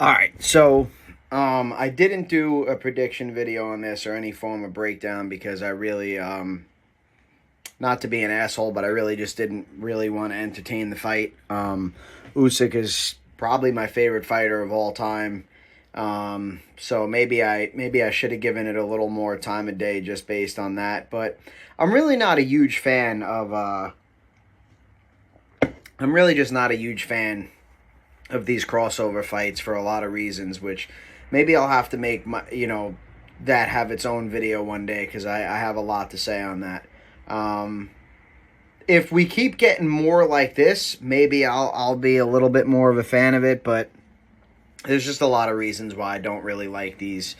All right, so I didn't do a prediction video on this or any form of breakdown because I really, not to be an asshole, but I really just didn't really want to entertain the fight. Usyk is probably my favorite fighter of all time. So maybe I should have given it a little more time of day just based on that. But I'm really not a huge fan of. I'm really just not a huge fan of these crossover fights for a lot of reasons, which maybe I'll have to make that have its own video one day because I have a lot to say on that. Um, if we keep getting more like this, maybe I'll be a little bit more of a fan of it, but there's just a lot of reasons why I don't really like these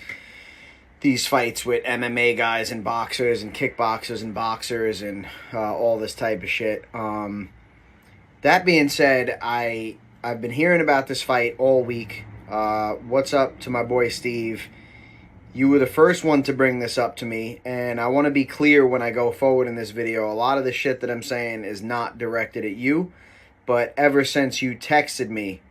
fights with MMA guys and boxers and kickboxers and boxers and all this type of shit. That being said, I've been hearing about this fight all week. What's up to my boy Steve? You were the first one to bring this up to me, and I want to be clear when I go forward in this video. A lot of the shit that I'm saying is not directed at you, but ever since you texted me,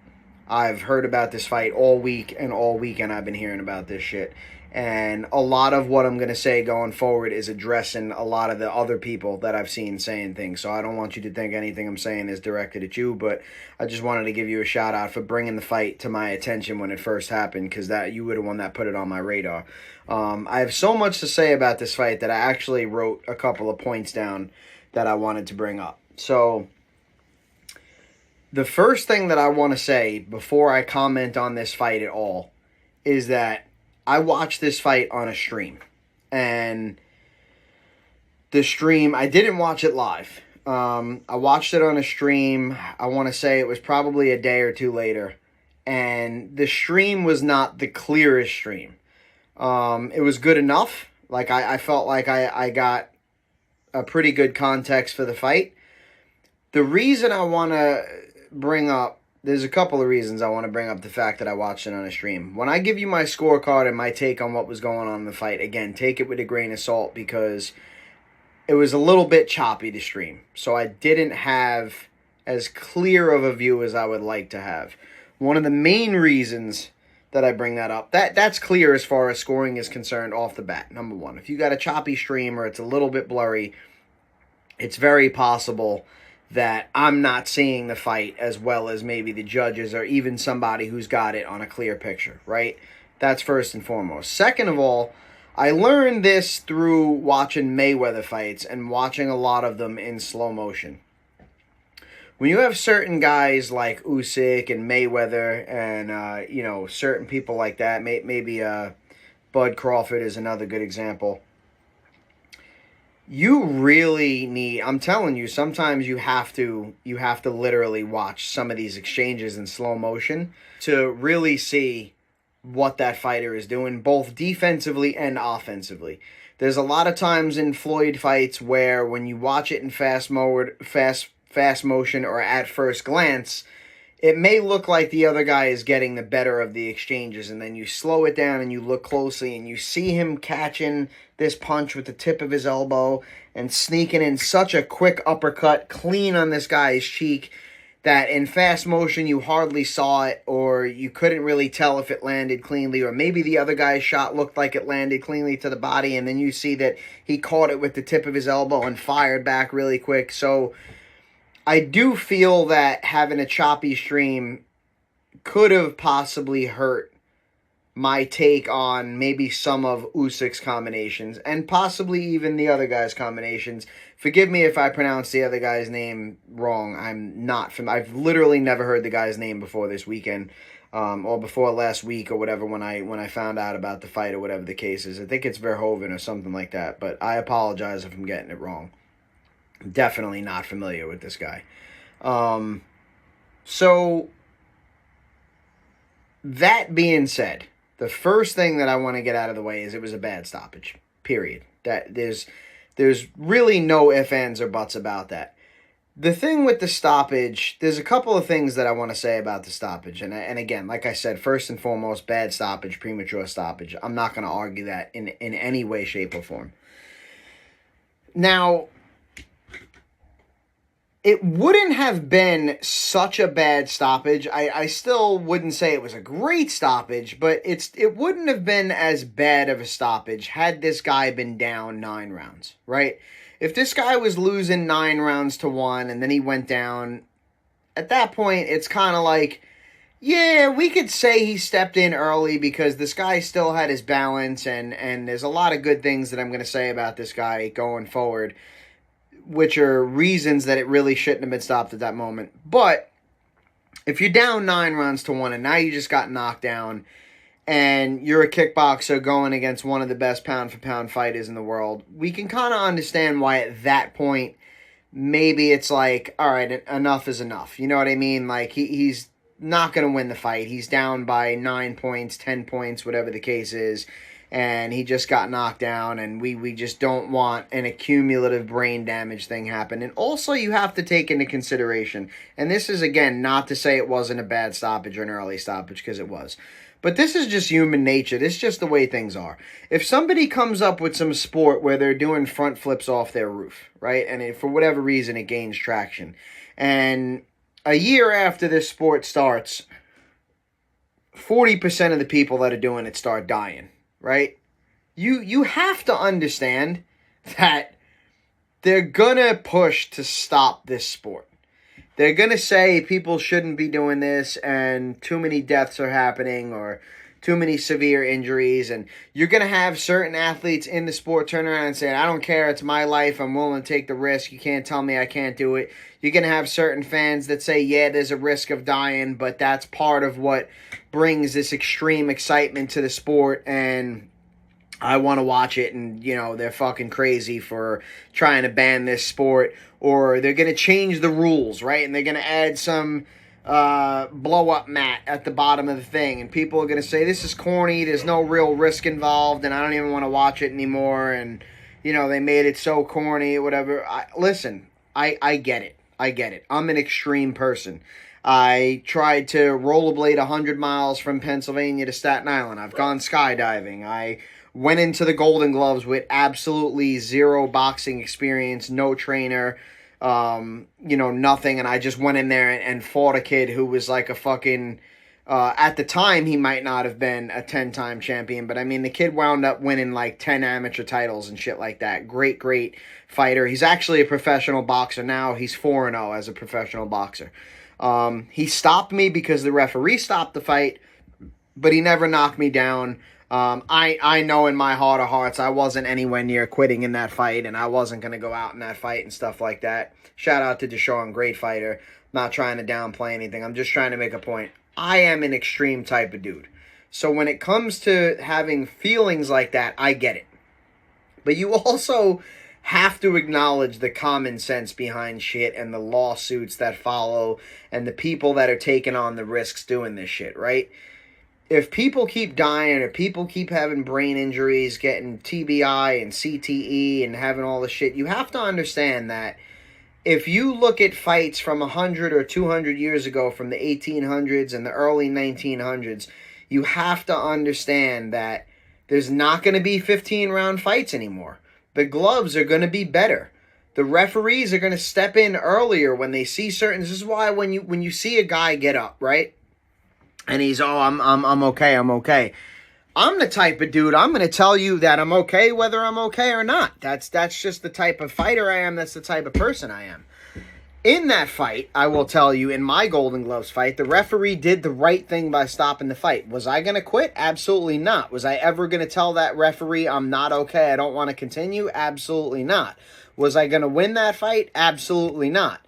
I've heard about this fight all week, and all weekend I've been hearing about this shit. And a lot of what I'm going to say going forward is addressing a lot of the other people that I've seen saying things. So I don't want you to think anything I'm saying is directed at you, but I just wanted to give you a shout out for bringing the fight to my attention when it first happened, because that you were the one that put it on my radar. I have so much to say about this fight that I actually wrote a couple of points down that I wanted to bring up. So the first thing that I want to say before I comment on this fight at all is that I watched this fight on a stream. And the stream, I didn't watch it live. I watched it on a stream. I want to say it was probably a day or two later. And the stream was not the clearest stream. It was good enough. Like, I felt like I got a pretty good context for the fight. The reason I want to bring up, there's a couple of reasons I want to bring up the fact that I watched it on a stream. When I give you my scorecard and my take on what was going on in the fight, again, take it with a grain of salt because it was a little bit choppy to stream. So I didn't have as clear of a view as I would like to have. One of the main reasons that I bring that up, that's clear as far as scoring is concerned off the bat, number one. If you got a choppy stream or it's a little bit blurry, it's very possible that I'm not seeing the fight as well as maybe the judges or even somebody who's got it on a clear picture, right? That's first and foremost. Second of all, I learned this through watching Mayweather fights and watching a lot of them in slow motion. When you have certain guys like Usyk and Mayweather and, certain people like that, maybe Bud Crawford is another good example. You really need, I'm telling you, sometimes you have to literally watch some of these exchanges in slow motion to really see what that fighter is doing, both defensively and offensively. There's a lot of times in Floyd fights where when you watch it in fast motion or at first glance, it may look like the other guy is getting the better of the exchanges, and then you slow it down and you look closely and you see him catching this punch with the tip of his elbow and sneaking in such a quick uppercut clean on this guy's cheek that in fast motion you hardly saw it, or you couldn't really tell if it landed cleanly, or maybe the other guy's shot looked like it landed cleanly to the body, and then you see that he caught it with the tip of his elbow and fired back really quick. So I do feel that having a choppy stream could have possibly hurt my take on maybe some of Usyk's combinations and possibly even the other guy's combinations. Forgive me if I pronounce the other guy's name wrong. I'm not from. I've literally never heard the guy's name before this weekend, or before last week or whatever when I found out about the fight or whatever the case is. I think it's Verhoeven or something like that. But I apologize if I'm getting it wrong. I'm definitely not familiar with this guy. So that being said, the first thing that I want to get out of the way is it was a bad stoppage. Period. That there's really no ifs, ands, or buts about that. The thing with the stoppage, there's a couple of things that I want to say about the stoppage. And again, like I said, first and foremost, bad stoppage, premature stoppage. I'm not going to argue that in any way, shape, or form. Now, it wouldn't have been such a bad stoppage. I still wouldn't say it was a great stoppage, but it wouldn't have been as bad of a stoppage had this guy been down 9 rounds, right? If this guy was losing 9 rounds to 1 and then he went down, at that point, it's kind of like, yeah, we could say he stepped in early because this guy still had his balance, and there's a lot of good things that I'm going to say about this guy going forward, which are reasons that it really shouldn't have been stopped at that moment. But if you're down 9 rounds to 1 and now you just got knocked down and you're a kickboxer going against one of the best pound-for-pound fighters in the world, we can kind of understand why at that point maybe it's like, all right, enough is enough. You know what I mean? Like, he's not going to win the fight. He's down by 9 points, 10 points, whatever the case is, and he just got knocked down, and we just don't want an accumulative brain damage thing happen. And also you have to take into consideration, and this is, again, not to say it wasn't a bad stoppage or an early stoppage, because it was, but this is just human nature. This is just the way things are. If somebody comes up with some sport where they're doing front flips off their roof, right, and for whatever reason it gains traction, and a year after this sport starts, 40% of the people that are doing it start dying, right? You have to understand that they're gonna push to stop this sport. They're going to say people shouldn't be doing this and too many deaths are happening or too many severe injuries. And you're going to have certain athletes in the sport turn around and say, I don't care, it's my life, I'm willing to take the risk, you can't tell me I can't do it. You're going to have certain fans that say, yeah, there's a risk of dying, but that's part of what brings this extreme excitement to the sport, and I want to watch it, and, you know, they're fucking crazy for trying to ban this sport, or they're going to change the rules, right? And they're going to add some blow-up mat at the bottom of the thing, and people are going to say, this is corny, there's no real risk involved, and I don't even want to watch it anymore, and, you know, they made it so corny, or whatever. Listen, I get it. I get it. I'm an extreme person. I tried to rollerblade 100 miles from Pennsylvania to Staten Island. I've gone skydiving. I went into the Golden Gloves with absolutely zero boxing experience, no trainer, nothing. And I just went in there and fought a kid who was like a fucking, at the time, he might not have been a 10-time champion. But I mean, the kid wound up winning like 10 amateur titles and shit like that. Great, great fighter. He's actually a professional boxer now. He's 4-0 as a professional boxer. He stopped me because the referee stopped the fight, but he never knocked me down. I know in my heart of hearts I wasn't anywhere near quitting in that fight, and I wasn't going to go out in that fight and stuff like that. Shout out to Deshaun, great fighter. Not trying to downplay anything. I'm just trying to make a point. I am an extreme type of dude. So when it comes to having feelings like that, I get it. But you also have to acknowledge the common sense behind shit and the lawsuits that follow and the people that are taking on the risks doing this shit, right? If people keep dying or people keep having brain injuries, getting TBI and CTE and having all this shit, you have to understand that if you look at fights from 100 or 200 years ago, from the 1800s and the early 1900s, you have to understand that there's not going to be 15-round fights anymore. The gloves are going to be better. The referees are going to step in earlier when they see certain. This is why when you see a guy get up, right, and he's, I'm okay, I'm okay. I'm the type of dude, I'm going to tell you that I'm okay whether I'm okay or not. That's just the type of fighter I am. That's the type of person I am. In that fight, I will tell you, in my Golden Gloves fight, the referee did the right thing by stopping the fight. Was I going to quit? Absolutely not. Was I ever going to tell that referee I'm not okay, I don't want to continue? Absolutely not. Was I going to win that fight? Absolutely not.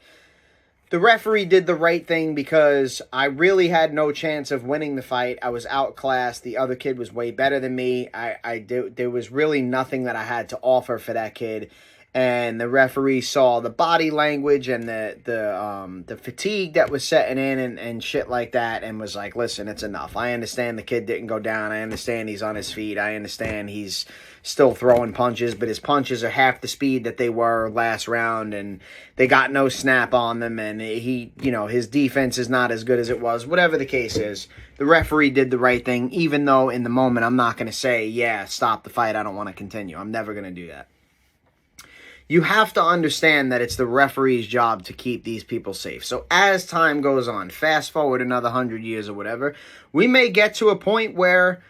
The referee did the right thing because I really had no chance of winning the fight. I was outclassed. The other kid was way better than me. There was really nothing that I had to offer for that kid. And the referee saw the body language and the fatigue that was setting in and shit like that, and was like, listen, it's enough. I understand the kid didn't go down. I understand he's on his feet. I understand he's still throwing punches, but his punches are half the speed that they were last round, and they got no snap on them, and his defense is not as good as it was. Whatever the case is, the referee did the right thing, even though in the moment I'm not going to say, yeah, stop the fight, I don't want to continue. I'm never going to do that. you have to understand that it's the referee's job to keep these people safe. So as time goes on, fast forward another 100 years or whatever, we may get to a point where,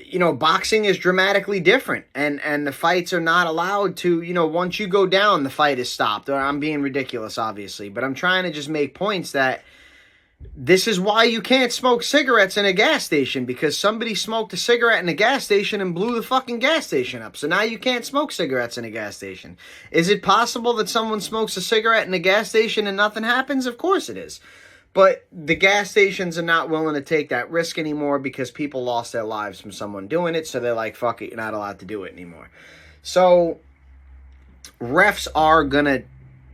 you know, boxing is dramatically different, and the fights are not allowed to, you know, once you go down, the fight is stopped. Or I'm being ridiculous, obviously, but I'm trying to just make points that this is why you can't smoke cigarettes in a gas station, because somebody smoked a cigarette in a gas station and blew the fucking gas station up. So now you can't smoke cigarettes in a gas station. Is it possible that someone smokes a cigarette in a gas station and nothing happens? Of course it is. But the gas stations are not willing to take that risk anymore because people lost their lives from someone doing it. So they're like, fuck it, you're not allowed to do it anymore. So refs are going to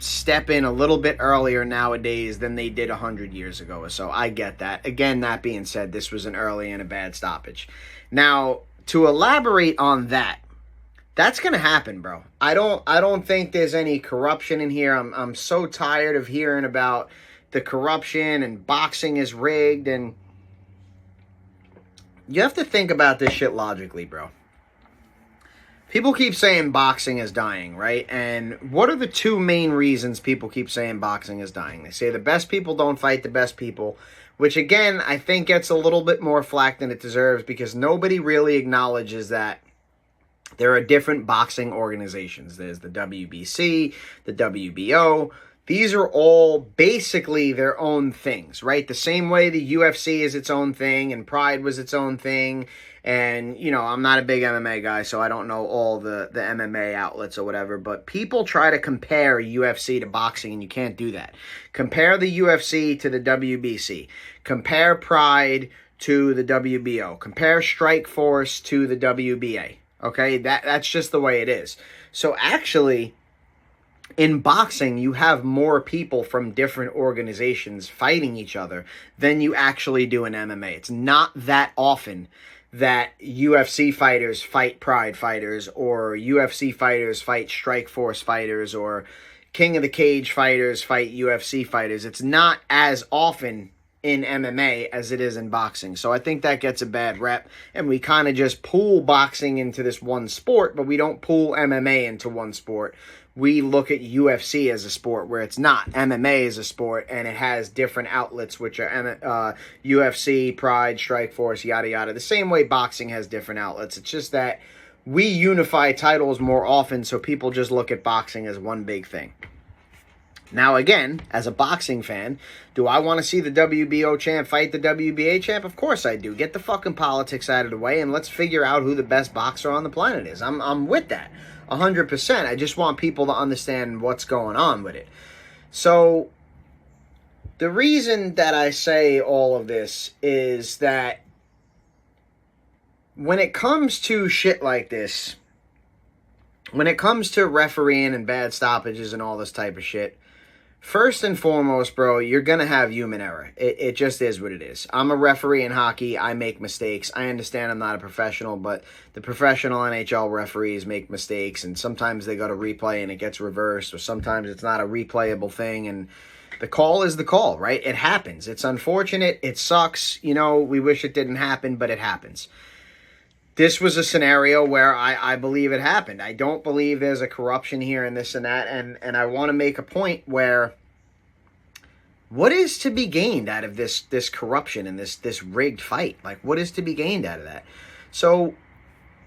step in a little bit earlier nowadays than they did 100 years ago or so. I get that. Again, that being said, this was an early and a bad stoppage. Now, to elaborate on that, that's going to happen, bro. I don't think there's any corruption in here. I'm so tired of hearing about the corruption and boxing is rigged, and you have to think about this shit logically, bro. People keep saying boxing is dying, right? And what are the two main reasons people keep saying boxing is dying? They say the best people don't fight the best people, which again, I think gets a little bit more flack than it deserves, because nobody really acknowledges that there are different boxing organizations. There's the WBC, the WBO. These are all basically their own things, right? The same way the UFC is its own thing and Pride was its own thing. And, you know, I'm not a big MMA guy, so I don't know all the MMA outlets or whatever. But people try to compare UFC to boxing, and you can't do that. Compare the UFC to the WBC. Compare Pride to the WBO. Compare Strikeforce to the WBA. Okay? That's just the way it is. So actually, in boxing, you have more people from different organizations fighting each other than you actually do in MMA. It's not that often that UFC fighters fight Pride fighters, or UFC fighters fight Strikeforce fighters, or King of the Cage fighters fight UFC fighters. It's not as often in MMA as it is in boxing. So I think that gets a bad rep, and we kind of just pool boxing into this one sport, but we don't pool MMA into one sport. We look at UFC as a sport where it's not. MMA is a sport, and it has different outlets, which are UFC, Pride, Strikeforce, yada, yada. The same way boxing has different outlets. It's just that we unify titles more often, so people just look at boxing as one big thing. Now, again, as a boxing fan, do I want to see the WBO champ fight the WBA champ? Of course I do. Get the fucking politics out of the way, and let's figure out who the best boxer on the planet is. I'm with that. 100%. I just want people to understand what's going on with it. So, the reason that I say all of this is that when it comes to shit like this, when it comes to refereeing and bad stoppages and all this type of shit, first and foremost, bro, you're going to have human error. It just is what it is. I'm a referee in hockey. I make mistakes. I understand I'm not a professional, but the professional NHL referees make mistakes, and sometimes they go to replay and it gets reversed, or sometimes it's not a replayable thing, and the call is the call, right? It happens. It's unfortunate. It sucks. You know, we wish it didn't happen, but it happens. This was a scenario where I believe it happened. I don't believe there's a corruption here and this and that. And I want to make a point where what is to be gained out of this corruption and this rigged fight? Like, what is to be gained out of that? So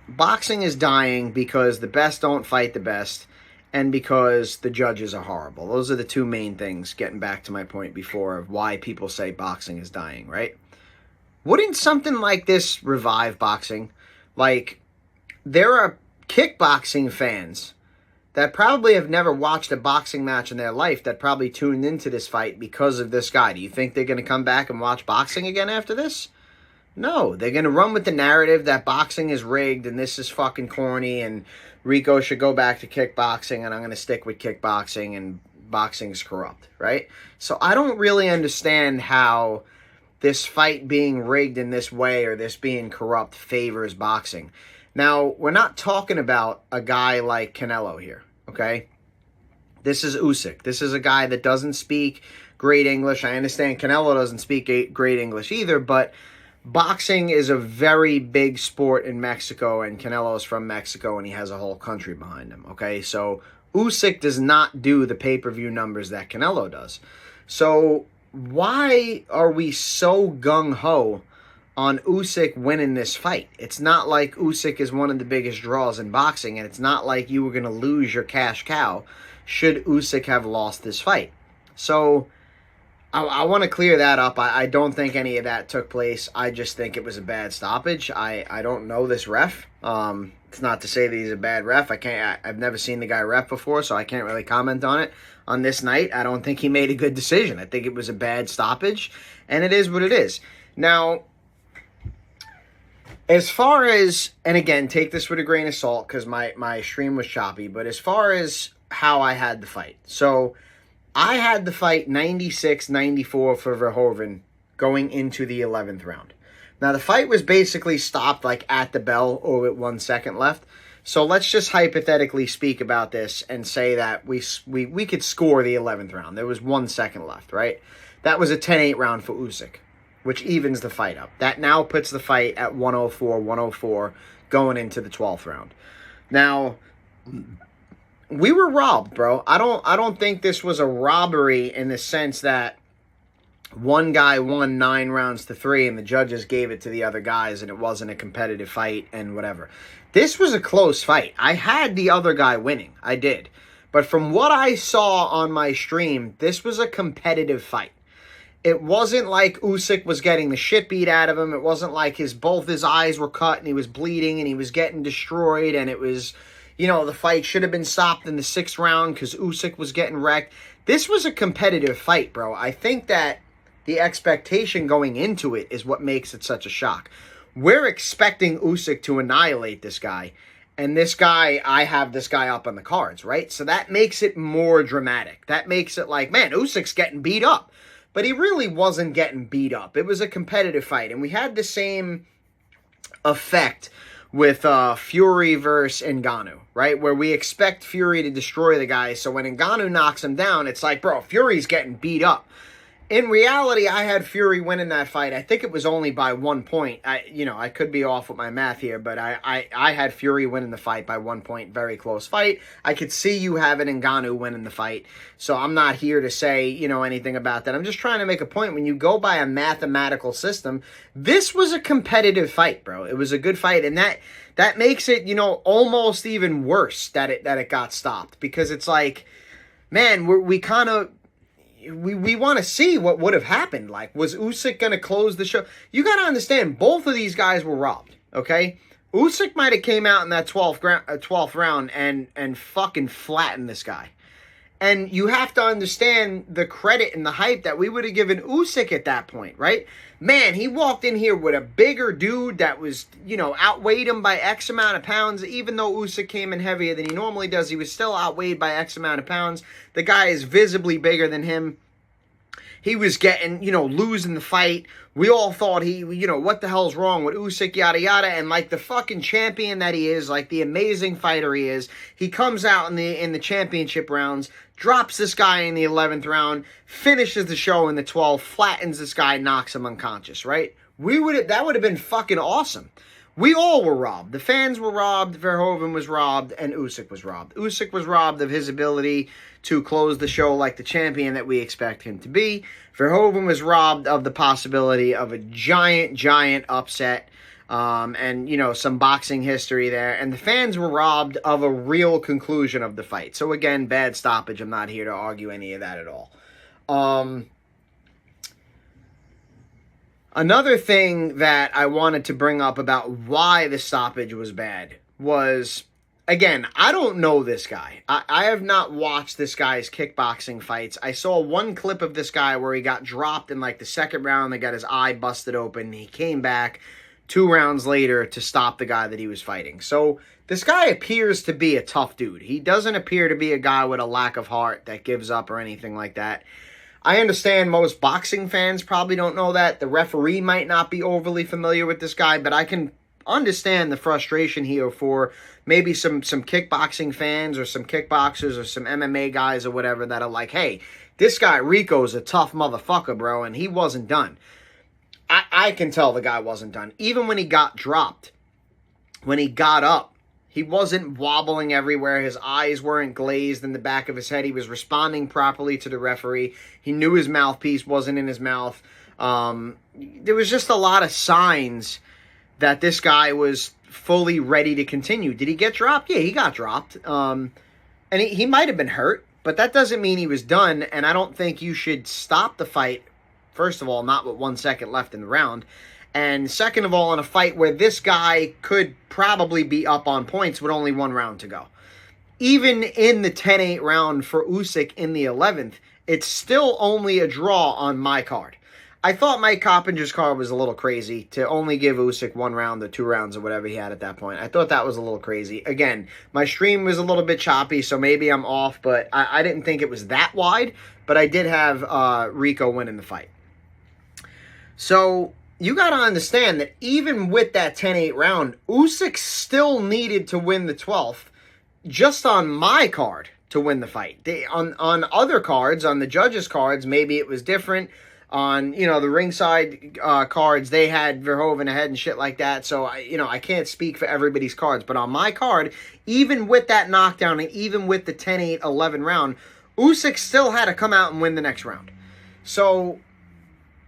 boxing is dying because the best don't fight the best, and because the judges are horrible. Those are the two main things, getting back to my point before of why people say boxing is dying, right? Wouldn't something like this revive boxing? Like, there are kickboxing fans that probably have never watched a boxing match in their life that probably tuned into this fight because of this guy. Do you think they're going to come back and watch boxing again after this? No, they're going to run with the narrative that boxing is rigged and this is fucking corny and Rico should go back to kickboxing and I'm going to stick with kickboxing and boxing's corrupt, right? So I don't really understand how this fight being rigged in this way or this being corrupt favors boxing. Now, we're not talking about a guy like Canelo here, okay? This is Usyk. This is a guy that doesn't speak great English. I understand Canelo doesn't speak great English either, but boxing is a very big sport in Mexico, and Canelo's from Mexico, and he has a whole country behind him, okay? So Usyk does not do the pay-per-view numbers that Canelo does. So why are we so gung-ho on Usyk winning this fight? It's not like Usyk is one of the biggest draws in boxing, and it's not like you were going to lose your cash cow should Usyk have lost this fight. So I want to clear that up. I don't think any of that took place. I just think it was a bad stoppage. I don't know this ref. It's not to say that he's a bad ref. I've never seen the guy ref before, so I can't really comment on it. On this night, I don't think he made a good decision. I think it was a bad stoppage, and it is what it is. Now, as far as, and again, take this with a grain of salt because my stream was choppy, but as far as how I had the fight. So I had the fight 96-94 for Verhoeven going into the 11th round. Now, the fight was basically stopped like at the bell or with 1 second left. So let's just hypothetically speak about this and say that we could score the 11th round. There was 1 second left, right? That was a 10-8 round for Usyk, which evens the fight up. That now puts the fight at 104 going into the 12th round. Now, we were robbed, bro. I don't think this was a robbery in the sense that one guy won 9 rounds to 3 and the judges gave it to the other guys and it wasn't a competitive fight and whatever. This was a close fight. I had the other guy winning. I did. But from what I saw on my stream, this was a competitive fight. It wasn't like Usyk was getting the shit beat out of him. It wasn't like both his eyes were cut and he was bleeding and he was getting destroyed and it was, you know, the fight should have been stopped in the 6th round because Usyk was getting wrecked. This was a competitive fight, bro. I think that the expectation going into it is what makes it such a shock. We're expecting Usyk to annihilate this guy. And this guy, I have this guy up on the cards, right? So that makes it more dramatic. That makes it like, man, Usyk's getting beat up. But he really wasn't getting beat up. It was a competitive fight. And we had the same effect with Fury versus Ngannou, right? Where we expect Fury to destroy the guy. So when Ngannou knocks him down, it's like, bro, Fury's getting beat up. In reality, I had Fury winning that fight. I think it was only by 1 point. I could be off with my math here, but I had Fury winning the fight by 1 point. Very close fight. I could see you having Ngannou winning the fight. So I'm not here to say, anything about that. I'm just trying to make a point. When you go by a mathematical system, this was a competitive fight, bro. It was a good fight. And that makes it, almost even worse that it got stopped. Because it's like, man, we kind of... We want to see what would have happened. Like, was Usyk going to close the show? You got to understand, both of these guys were robbed, okay? Usyk might have came out in that 12th round and fucking flattened this guy. And you have to understand the credit and the hype that we would have given Usyk at that point, right? Man, he walked in here with a bigger dude that was, outweighed him by X amount of pounds. Even though Usyk came in heavier than he normally does, he was still outweighed by X amount of pounds. The guy is visibly bigger than him. He was getting, losing the fight. We all thought what the hell's wrong with Usyk, yada, yada. And like the fucking champion that he is, like the amazing fighter he is, he comes out in the championship rounds, drops this guy in the 11th round, finishes the show in the 12th, flattens this guy, knocks him unconscious, right? That would have been fucking awesome. We all were robbed. The fans were robbed, Verhoeven was robbed, and Usyk was robbed. Usyk was robbed of his ability to close the show like the champion that we expect him to be. Verhoeven was robbed of the possibility of a giant upset and, some boxing history there. And the fans were robbed of a real conclusion of the fight. So, again, bad stoppage. I'm not here to argue any of that at all. Another thing that I wanted to bring up about why the stoppage was bad was, again, I don't know this guy. I have not watched this guy's kickboxing fights. I saw one clip of this guy where he got dropped in like the 2nd round. They got his eye busted open. He came back 2 rounds later to stop the guy that he was fighting. So this guy appears to be a tough dude. He doesn't appear to be a guy with a lack of heart that gives up or anything like that. I understand most boxing fans probably don't know that. The referee might not be overly familiar with this guy, but I can understand the frustration here for maybe some kickboxing fans or some kickboxers or some MMA guys or whatever that are like, hey, this guy Rico's a tough motherfucker, bro, and he wasn't done. I can tell the guy wasn't done. Even when he got dropped, when he got up, he wasn't wobbling everywhere. His eyes weren't glazed in the back of his head. He was responding properly to the referee. He knew his mouthpiece wasn't in his mouth. There was just a lot of signs that this guy was fully ready to continue. Did he get dropped? Yeah, he got dropped. And he might have been hurt, but that doesn't mean he was done. And I don't think you should stop the fight, first of all, not with 1 second left in the round. And second of all, in a fight where this guy could probably be up on points with only 1 round to go. Even in the 10-8 round for Usyk in the 11th, it's still only a draw on my card. I thought Mike Coppinger's card was a little crazy to only give Usyk 1 round or 2 rounds or whatever he had at that point. I thought that was a little crazy. Again, my stream was a little bit choppy, so maybe I'm off, but I didn't think it was that wide. But I did have Rico winning the fight. So you got to understand that even with that 10-8 round, Usyk still needed to win the 12th just on my card to win the fight. On other cards, on the judges' cards, maybe it was different. On, the ringside cards, they had Verhoeven ahead and shit like that. So, I can't speak for everybody's cards. But on my card, even with that knockdown and even with the 10-8, 11 round, Usyk still had to come out and win the next round. So,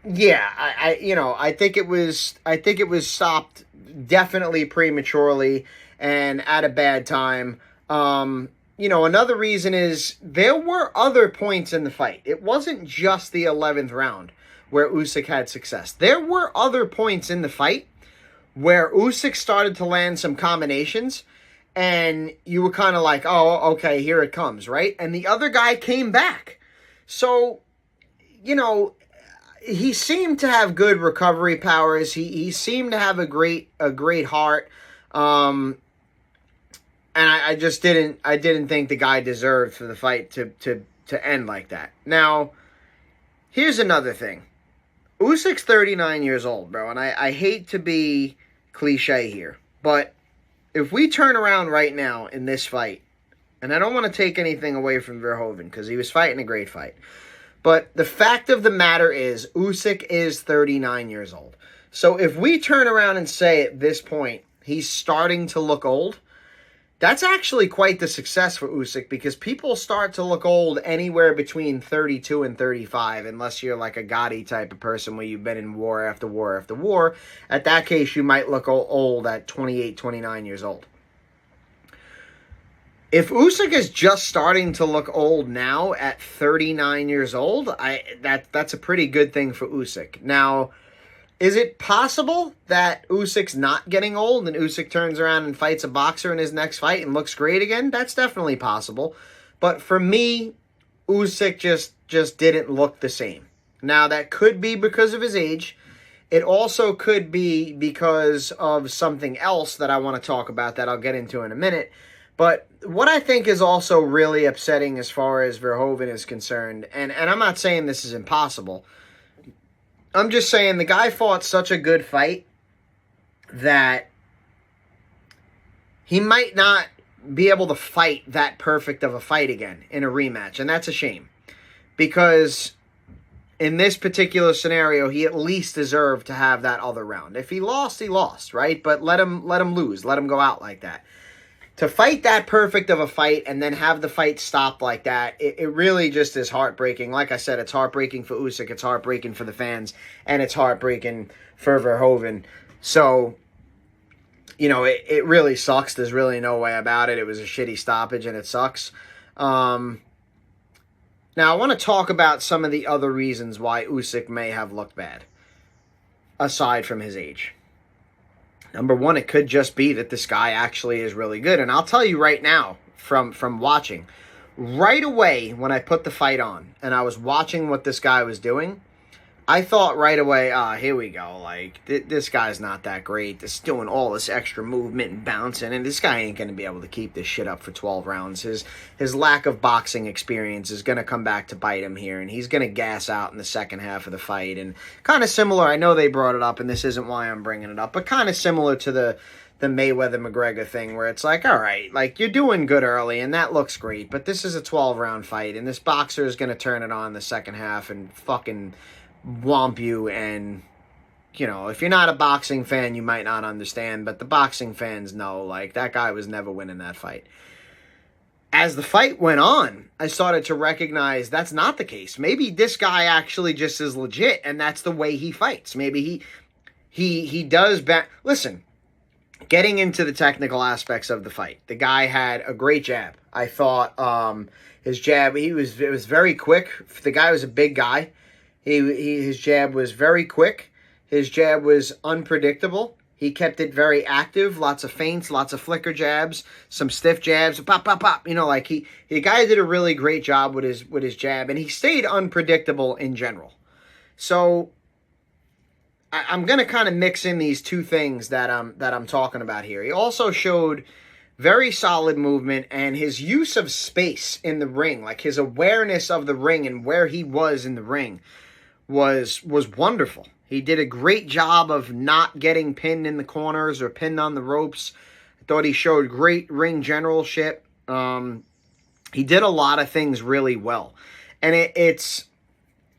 yeah, I think it was stopped definitely prematurely and at a bad time. Another reason is there were other points in the fight. It wasn't just the 11th round where Usyk had success. There were other points in the fight where Usyk started to land some combinations and you were kind of like, oh, okay, here it comes, right? And the other guy came back. So, he seemed to have good recovery powers. He seemed to have a great heart. And I just didn't think the guy deserved for the fight to end like that. Now, here's another thing. Usyk's 39 years old, bro, and I hate to be cliche here, but if we turn around right now in this fight, and I don't want to take anything away from Verhoeven because he was fighting a great fight, but the fact of the matter is Usyk is 39 years old. So if we turn around and say at this point he's starting to look old, that's actually quite the success for Usyk because people start to look old anywhere between 32 and 35 unless you're like a Gotti type of person where you've been in war after war after war. At that case, you might look old at 28, 29 years old. If Usyk is just starting to look old now at 39 years old, that's a pretty good thing for Usyk. Now, is it possible that Usyk's not getting old and Usyk turns around and fights a boxer in his next fight and looks great again? That's definitely possible. But for me, Usyk just didn't look the same. Now, that could be because of his age. It also could be because of something else that I want to talk about that I'll get into in a minute. But what I think is also really upsetting as far as Verhoeven is concerned, and I'm not saying this is impossible, I'm just saying the guy fought such a good fight that he might not be able to fight that perfect of a fight again in a rematch. And that's a shame. Because in this particular scenario, he at least deserved to have that other round. If he lost, right? But let him lose. Let him go out like that. To fight that perfect of a fight and then have the fight stop like that, it really just is heartbreaking. Like I said, it's heartbreaking for Usyk, it's heartbreaking for the fans, and it's heartbreaking for Verhoeven. So, it really sucks. There's really no way about it. It was a shitty stoppage, and it sucks. Now, I want to talk about some of the other reasons why Usyk may have looked bad, aside from his age. Number one, it could just be that this guy actually is really good. And I'll tell you right now, from watching, right away when I put the fight on and I was watching what this guy was doing, I thought right away, here we go. Like, this guy's not that great. This doing all this extra movement and bouncing, and this guy ain't going to be able to keep this shit up for 12 rounds. His lack of boxing experience is going to come back to bite him here, and he's going to gas out in the second half of the fight. And kind of similar, I know they brought it up, and this isn't why I'm bringing it up, but kind of similar to the Mayweather-McGregor thing where it's like, all right, like, you're doing good early, and that looks great, but this is a 12-round fight, and this boxer is going to turn it on in the second half and fucking whomp you and if you're not a boxing fan, you might not understand, but the boxing fans know, like, that guy was never winning that fight. As the fight went on, I started to recognize that's not the case. Maybe this guy actually just is legit, and that's the way he fights. Maybe he does back. Listen, getting into the technical aspects of the fight, the guy had a great jab. I thought his jab, it was very quick. The guy was a big guy. His jab was very quick. His jab was unpredictable. He kept it very active, lots of feints, lots of flicker jabs, some stiff jabs, pop, pop, pop. The guy did a really great job with his jab, and he stayed unpredictable in general. So I'm gonna kind of mix in these two things that I'm talking about here. He also showed very solid movement, and his use of space in the ring, like his awareness of the ring and where he was in the ring, was wonderful. He did a great job of not getting pinned in the corners or pinned on the ropes. I thought he showed great ring generalship. He did a lot of things really well. And it's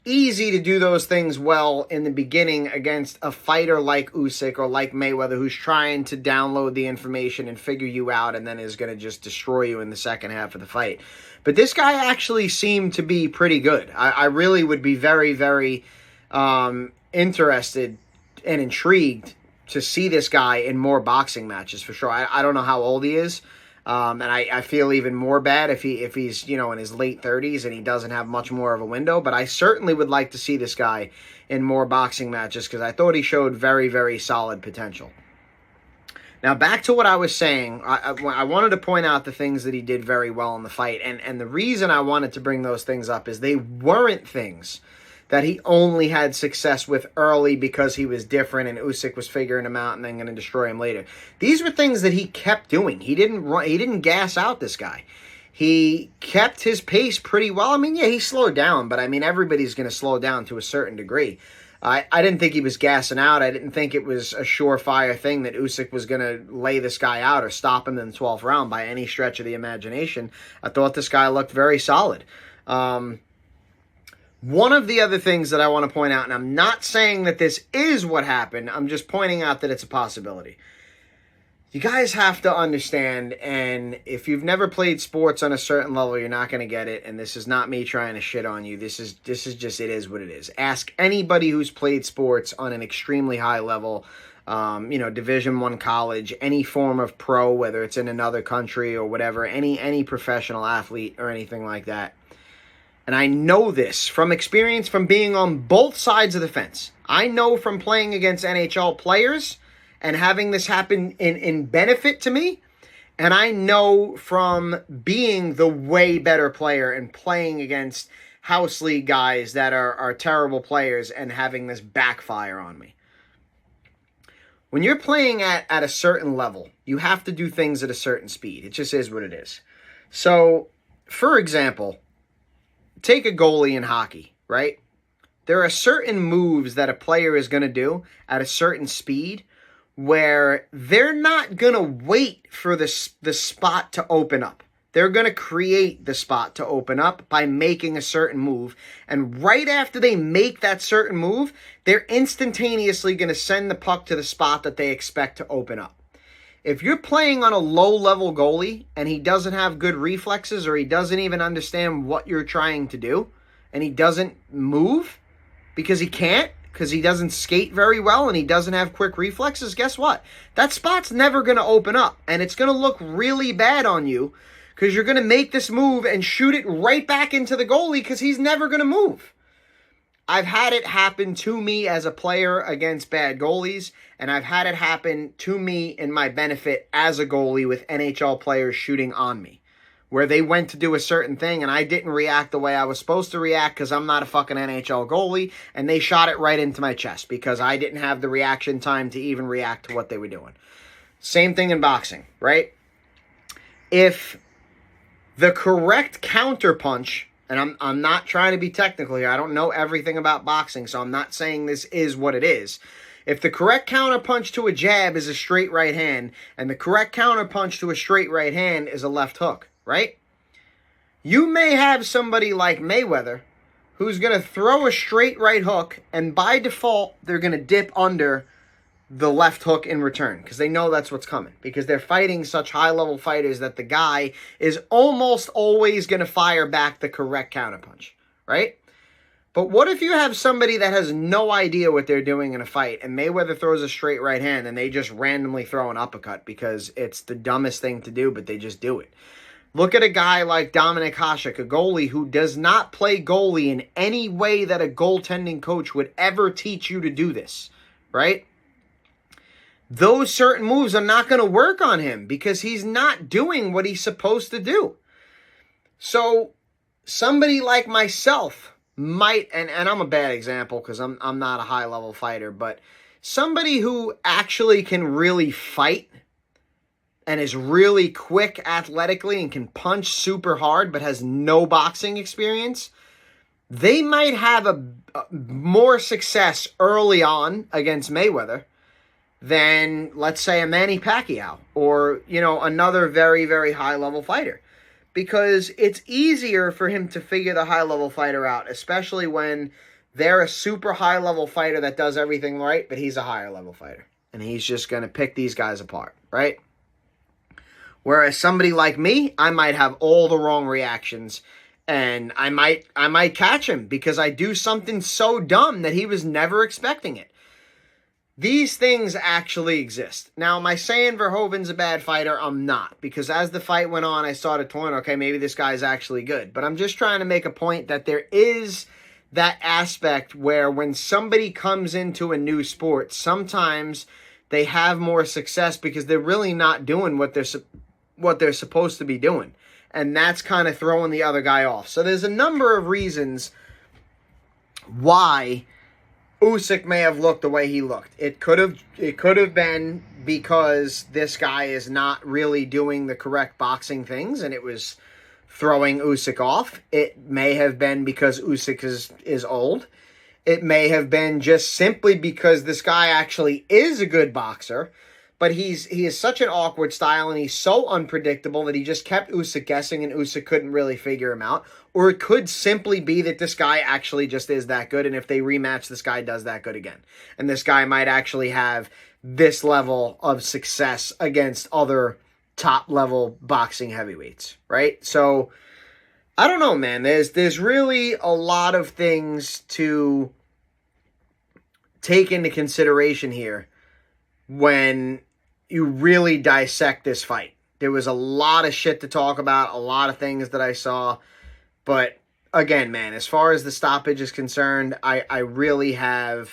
easy to do those things well in the beginning against a fighter like Usyk or like Mayweather, who's trying to download the information and figure you out and then is going to just destroy you in the second half of the fight. But this guy actually seemed to be pretty good. I really would be very, very interested and intrigued to see this guy in more boxing matches for sure. I don't know how old he is, and I feel even more bad if he's in his late 30s and he doesn't have much more of a window. But I certainly would like to see this guy in more boxing matches because I thought he showed very, very solid potential. Now back to what I was saying, I wanted to point out the things that he did very well in the fight, and the reason I wanted to bring those things up is they weren't things that he only had success with early because he was different and Usyk was figuring him out and then going to destroy him later. These were things that he kept doing. He didn't gas out this guy. He kept his pace pretty well. I mean, yeah, he slowed down, but I mean, everybody's going to slow down to a certain degree. I didn't think he was gassing out. I didn't think it was a surefire thing that Usyk was going to lay this guy out or stop him in the 12th round by any stretch of the imagination. I thought this guy looked very solid. One of the other things that I want to point out, and I'm not saying that this is what happened, I'm just pointing out that it's a possibility. You guys have to understand, and if you've never played sports on a certain level, you're not going to get it, and this is not me trying to shit on you. This is just, it is what it is. Ask anybody who's played sports on an extremely high level, Division I college, any form of pro, whether it's in another country or whatever, any professional athlete or anything like that. And I know this from experience from being on both sides of the fence. I know from playing against NHL players and having this happen in benefit to me. And I know from being the way better player and playing against house league guys that are terrible players and having this backfire on me. When you're playing at a certain level, you have to do things at a certain speed. It just is what it is. So, for example, take a goalie in hockey, right? There are certain moves that a player is going to do at a certain speed where they're not going to wait for the spot to open up. They're going to create the spot to open up by making a certain move. And right after they make that certain move, they're instantaneously going to send the puck to the spot that they expect to open up. If you're playing on a low-level goalie and he doesn't have good reflexes or he doesn't even understand what you're trying to do and he doesn't move because he can't, because he doesn't skate very well and he doesn't have quick reflexes, guess what? That spot's never going to open up and it's going to look really bad on you because you're going to make this move and shoot it right back into the goalie because he's never going to move. I've had it happen to me as a player against bad goalies, and I've had it happen to me in my benefit as a goalie with NHL players shooting on me, where they went to do a certain thing and I didn't react the way I was supposed to react because I'm not a fucking NHL goalie, and they shot it right into my chest because I didn't have the reaction time to even react to what they were doing. Same thing in boxing, right? If the correct counterpunch, and I'm not trying to be technical here. I don't know everything about boxing, so I'm not saying this is what it is. If the correct counterpunch to a jab is a straight right hand, and the correct counterpunch to a straight right hand is a left hook, right? You may have somebody like Mayweather who's going to throw a straight right hook, and by default, they're going to dip under the left hook in return because they know that's what's coming, because they're fighting such high-level fighters that the guy is almost always going to fire back the correct counterpunch, right? But what if you have somebody that has no idea what they're doing in a fight, and Mayweather throws a straight right hand and they just randomly throw an uppercut because it's the dumbest thing to do, but they just do it? Look at a guy like Dominik Hasek, a goalie who does not play goalie in any way that a goaltending coach would ever teach you to do this, right? Those certain moves are not going to work on him because he's not doing what he's supposed to do. So somebody like myself might, and I'm a bad example because I'm not a high-level fighter, but somebody who actually can really fight and is really quick athletically and can punch super hard but has no boxing experience, they might have a more success early on against Mayweather than, let's say, a Manny Pacquiao or, another very, very high-level fighter. Because it's easier for him to figure the high-level fighter out, especially when they're a super high-level fighter that does everything right, but he's a higher-level fighter. And he's just going to pick these guys apart, right? Whereas somebody like me, I might have all the wrong reactions, and I might catch him because I do something so dumb that he was never expecting it. These things actually exist. Now, am I saying Verhoeven's a bad fighter? I'm not. Because as the fight went on, I started to learn, okay, maybe this guy's actually good. But I'm just trying to make a point that there is that aspect where when somebody comes into a new sport, sometimes they have more success because they're really not doing what they're supposed to be doing. And that's kind of throwing the other guy off. So there's a number of reasons why Usyk may have looked the way he looked. It could have been because this guy is not really doing the correct boxing things, and it was throwing Usyk off. It may have been because Usyk is old. It may have been just simply because this guy actually is a good boxer, but he is such an awkward style and he's so unpredictable that he just kept Usyk guessing and Usyk couldn't really figure him out. Or it could simply be that this guy actually just is that good, and if they rematch, this guy does that good again. And this guy might actually have this level of success against other top-level boxing heavyweights, right? So, I don't know, man. There's really a lot of things to take into consideration here when you really dissect this fight. There was a lot of shit to talk about, a lot of things that I saw. But again, man, as far as the stoppage is concerned, I really have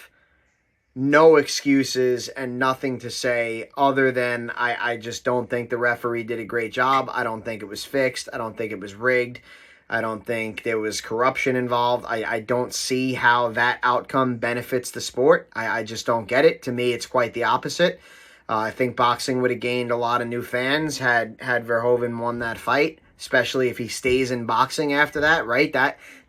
no excuses and nothing to say other than I just don't think the referee did a great job. I don't think it was fixed. I don't think it was rigged. I don't think there was corruption involved. I don't see how that outcome benefits the sport. I just don't get it. To me, it's quite the opposite. I think boxing would have gained a lot of new fans had Verhoeven won that fight, especially if he stays in boxing after that, right?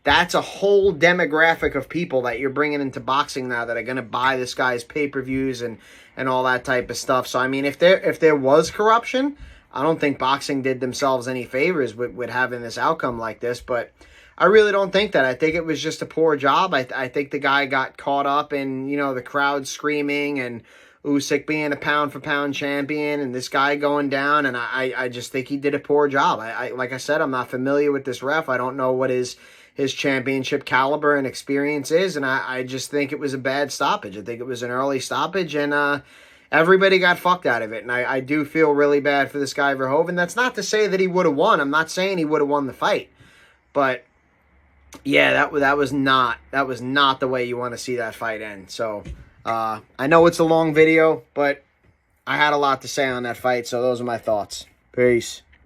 That's a whole demographic of people that you're bringing into boxing now that are going to buy this guy's pay-per-views and all that type of stuff. So, I mean, if there was corruption, I don't think boxing did themselves any favors with having this outcome like this, but I really don't think that. I think it was just a poor job. I think the guy got caught up in, the crowd screaming and Usyk being a pound-for-pound champion and this guy going down, and I just think he did a poor job. Like I said, I'm not familiar with this ref. I don't know what his championship caliber and experience is, and I just think it was a bad stoppage. I think it was an early stoppage, and everybody got fucked out of it, and I do feel really bad for this guy Verhoeven. That's not to say that he would have won. I'm not saying he would have won the fight, but yeah, that was not the way you want to see that fight end. So I know it's a long video, but I had a lot to say on that fight, so those are my thoughts. Peace.